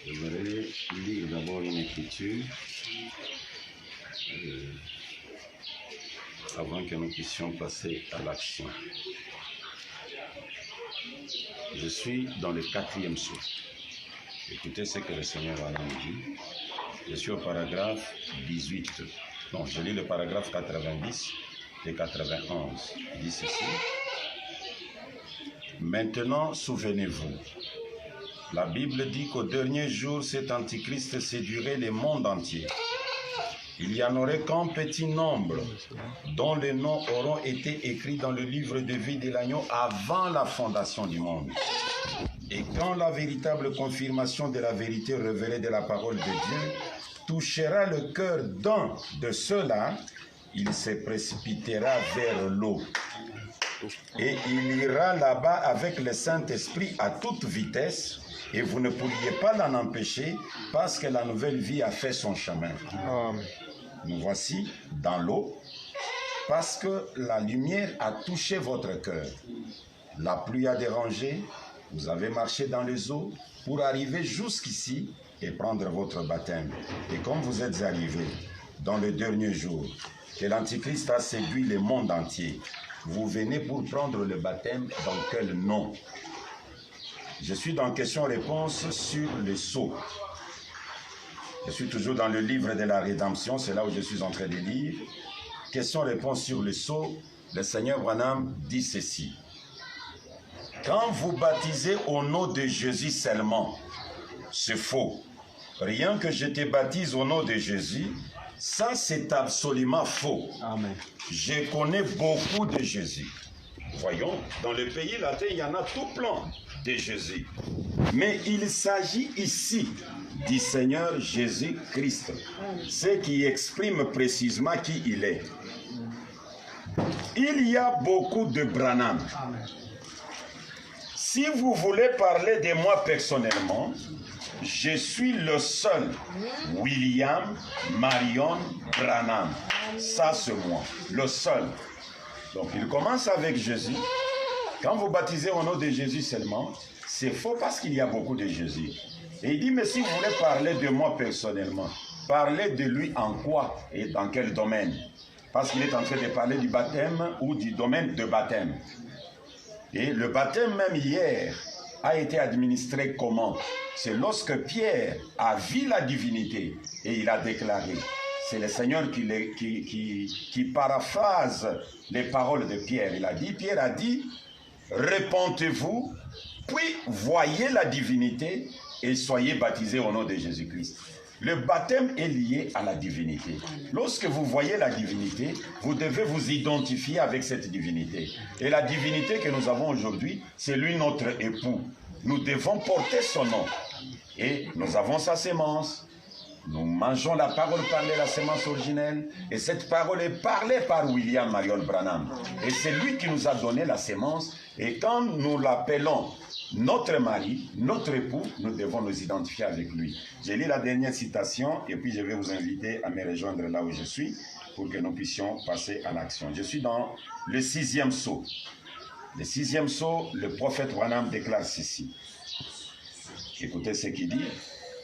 J'aimerais lire d'abord une écriture avant que nous puissions passer à l'action. Je suis dans le 4e saut. Écoutez ce que le Seigneur va nous dire. Je suis au paragraphe 18. Non, je lis le paragraphe 90 et 91. Il dit ceci. Maintenant, souvenez-vous. La Bible dit qu'au dernier jour, cet antichrist séduirait le monde entier. Il y en aurait qu'un petit nombre dont les noms auront été écrits dans le livre de vie de l'agneau avant la fondation du monde. Et quand la véritable confirmation de la vérité révélée de la parole de Dieu touchera le cœur d'un de ceux-là, il se précipitera vers l'eau. Et il ira là-bas avec le Saint-Esprit à toute vitesse, et vous ne pourriez pas l'en empêcher parce que la nouvelle vie a fait son chemin. Nous voici dans l'eau parce que la lumière a touché votre cœur. La pluie a dérangé, vous avez marché dans les eaux pour arriver jusqu'ici et prendre votre baptême. Et comme vous êtes arrivés dans le dernier jour, que l'Antichrist a séduit le monde entier, vous venez pour prendre le baptême dans quel nom? Je suis dans question-réponse sur le sceau. Je suis toujours dans le livre de la rédemption, c'est là où je suis en train de lire. Question-réponse sur le sceau, le Seigneur Branham dit ceci. Quand vous baptisez au nom de Jésus seulement, c'est faux. Rien que je te baptise au nom de Jésus, ça c'est absolument faux. Amen. Je connais beaucoup de Jésus. Voyons, dans le pays latin, il y en a tout plein de Jésus. Mais il s'agit ici du Seigneur Jésus-Christ, ce qui exprime précisément qui il est. Il y a beaucoup de Branham. Si vous voulez parler de moi personnellement, je suis le seul William Marion Branham. Ça, c'est moi, le seul. Donc, il commence avec Jésus. Quand vous baptisez au nom de Jésus seulement, c'est faux parce qu'il y a beaucoup de Jésus. Et il dit, mais si vous voulez parler de moi personnellement, parlez de lui en quoi et dans quel domaine? Parce qu'il est en train de parler du baptême ou du domaine de baptême. Et le baptême même hier a été administré comment? C'est lorsque Pierre a vu la divinité et il a déclaré. C'est le Seigneur qui paraphrase les paroles de Pierre. Pierre a dit, répentez-vous, puis voyez la divinité et soyez baptisés au nom de Jésus-Christ. Le baptême est lié à la divinité. Lorsque vous voyez la divinité, vous devez vous identifier avec cette divinité. Et la divinité que nous avons aujourd'hui, c'est lui notre époux. Nous devons porter son nom. Et nous avons sa sémence. Nous mangeons la parole parlée, la sémence originelle. Et cette parole est parlée par William Marion Branham. Et c'est lui qui nous a donné la sémence. Et quand nous l'appelons notre mari, notre époux, nous devons nous identifier avec lui. J'ai lu la dernière citation et puis je vais vous inviter à me rejoindre là où je suis pour que nous puissions passer à l'action. Je suis dans le 6e sceau. Le 6e sceau, le prophète Branham déclare ceci. Écoutez ce qu'il dit.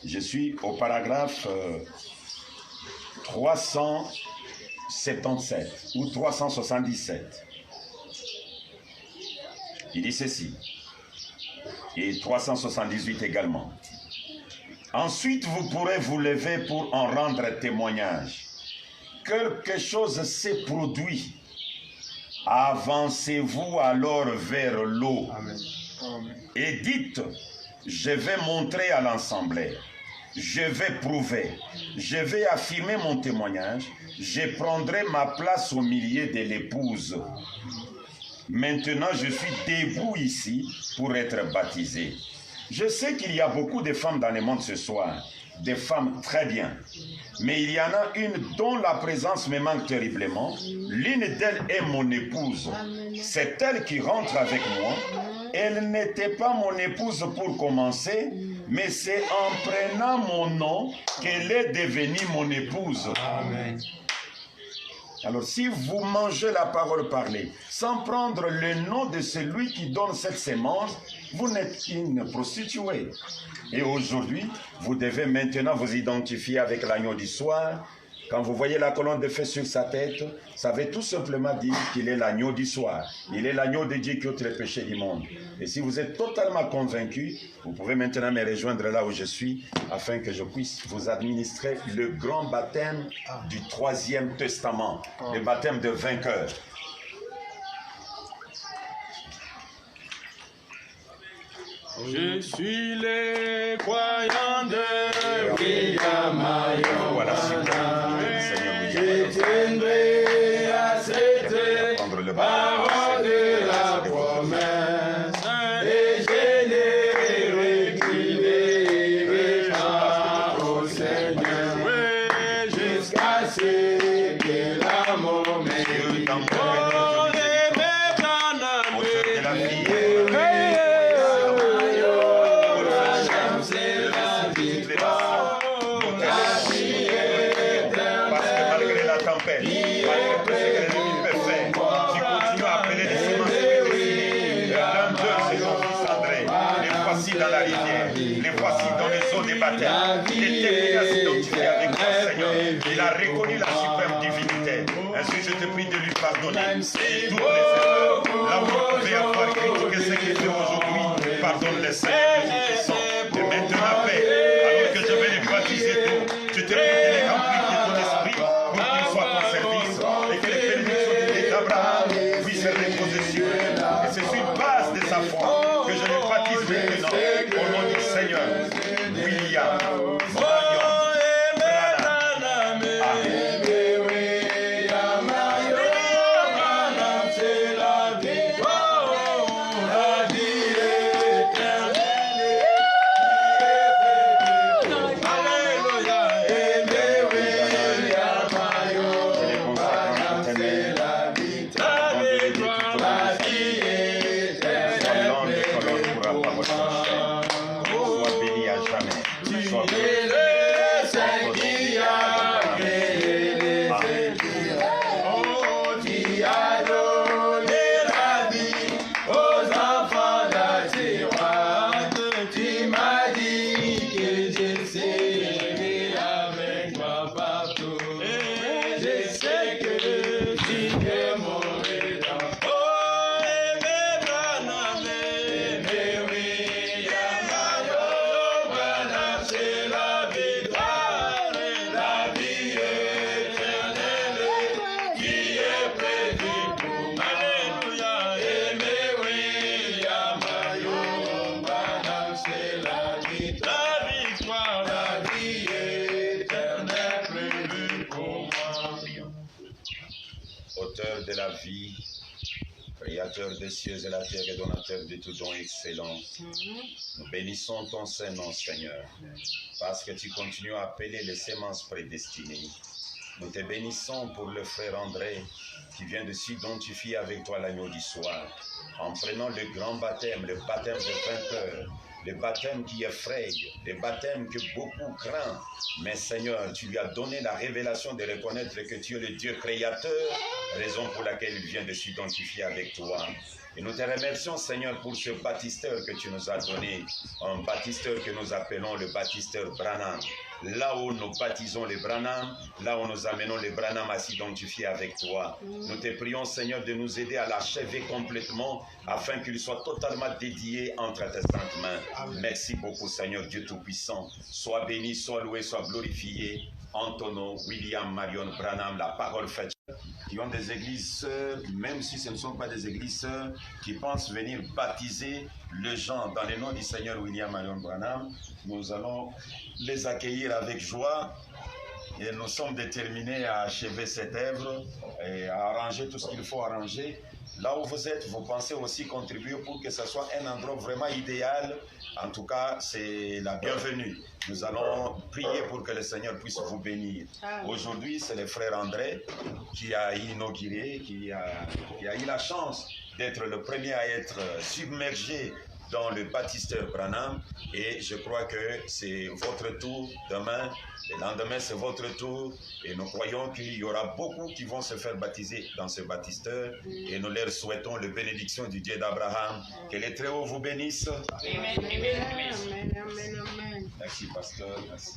Je suis au paragraphe 377 ou 377. Il dit ceci. Et 378 également. Ensuite, vous pourrez vous lever pour en rendre témoignage. Quelque chose s'est produit. Avancez-vous alors vers l'eau. Et dites, je vais montrer à l'assemblée. Je vais prouver. Je vais affirmer mon témoignage. Je prendrai ma place au milieu de l'épouse. Maintenant, je suis debout ici pour être baptisé. Je sais qu'il y a beaucoup de femmes dans le monde ce soir, des femmes très bien. Mais il y en a une dont la présence me manque terriblement. L'une d'elles est mon épouse. C'est elle qui rentre avec moi. Elle n'était pas mon épouse pour commencer, mais c'est en prenant mon nom qu'elle est devenue mon épouse. Amen. Alors si vous mangez la parole parlée sans prendre le nom de celui qui donne cette sémence, vous n'êtes qu'une prostituée. Et aujourd'hui, vous devez maintenant vous identifier avec l'agneau du soir. Quand vous voyez la colonne de feu sur sa tête, ça veut tout simplement dire qu'il est l'agneau du soir. Il est l'agneau de Dieu qui ôte les péchés du monde. Et si vous êtes totalement convaincu, vous pouvez maintenant me rejoindre là où je suis, afin que je puisse vous administrer le grand baptême du 3e testament, le baptême de vainqueur. Je suis le croyant de William Marion. Voilà, je tiendrai à cette parole de la promesse et je les reculerai au Seigneur jusqu'à ce que l'amour m'ait dans la rivière, les voici dans les eaux des baptêmes. L'Éternel a s'identifié avec toi, Seigneur. Il a reconnu la suprême divinité. Ainsi, je te prie de lui pardonner toutes les erreurs. Là où il pouvait avoir critiqué ce qu'il fait aujourd'hui, pardonne-les, Seigneur, et maintenant, Père, alors que je vais les baptiser d'eau, je te prie de les remplir de ton esprit pour qu'ils soient ton service et que les bénédictions d'Abraham puissent reposer sur eux. Et c'est sur une base de sa foi que je les baptise maintenant. Au nom du Seigneur, William Marion Branham. Amen. De la vie, créateur des cieux et la terre et donateur de tout don excellent, nous bénissons ton Saint-Nom, Seigneur, parce que tu continues à appeler les semences prédestinées. Nous te bénissons pour le frère André, qui vient de s'identifier avec toi l'agneau du soir, en prenant le grand baptême, le baptême de vainqueur, le baptême qui effraie, le baptême que beaucoup craignent. Mais Seigneur, tu lui as donné la révélation de reconnaître que tu es le Dieu créateur, raison pour laquelle il vient de s'identifier avec toi. Et nous te remercions, Seigneur, pour ce baptisteur que tu nous as donné, un baptisteur que nous appelons le baptisteur Branham. Là où nous baptisons les Branham, là où nous amenons les Branham à s'identifier avec toi. Nous te prions, Seigneur, de nous aider à l'achever complètement, afin qu'il soit totalement dédié entre tes saintes mains. Merci beaucoup, Seigneur Dieu Tout-Puissant. Sois béni, sois loué, sois glorifié. En ton nom, William Marion Branham, la parole faite. Qui ont des églises sœurs, même si ce ne sont pas des églises sœurs, qui pensent venir baptiser les gens dans le nom du Seigneur William Marion Branham, nous allons les accueillir avec joie et nous sommes déterminés à achever cette œuvre et à arranger tout ce qu'il faut arranger. Là où vous êtes, vous pensez aussi contribuer pour que ce soit un endroit vraiment idéal. En tout cas, c'est la bienvenue. Nous allons prier pour que le Seigneur puisse vous bénir. Aujourd'hui, c'est le frère André qui a inauguré, qui a eu la chance d'être le premier à être submergé dans le baptisteur Branham et je crois que c'est votre tour demain. Le lendemain, c'est votre tour et nous croyons qu'il y aura beaucoup qui vont se faire baptiser dans ce baptisteur et nous leur souhaitons la bénédiction du Dieu d'Abraham. Que les très hauts vous bénissent. Amen. Amen. Amen. Amen. Merci, pasteur. Merci.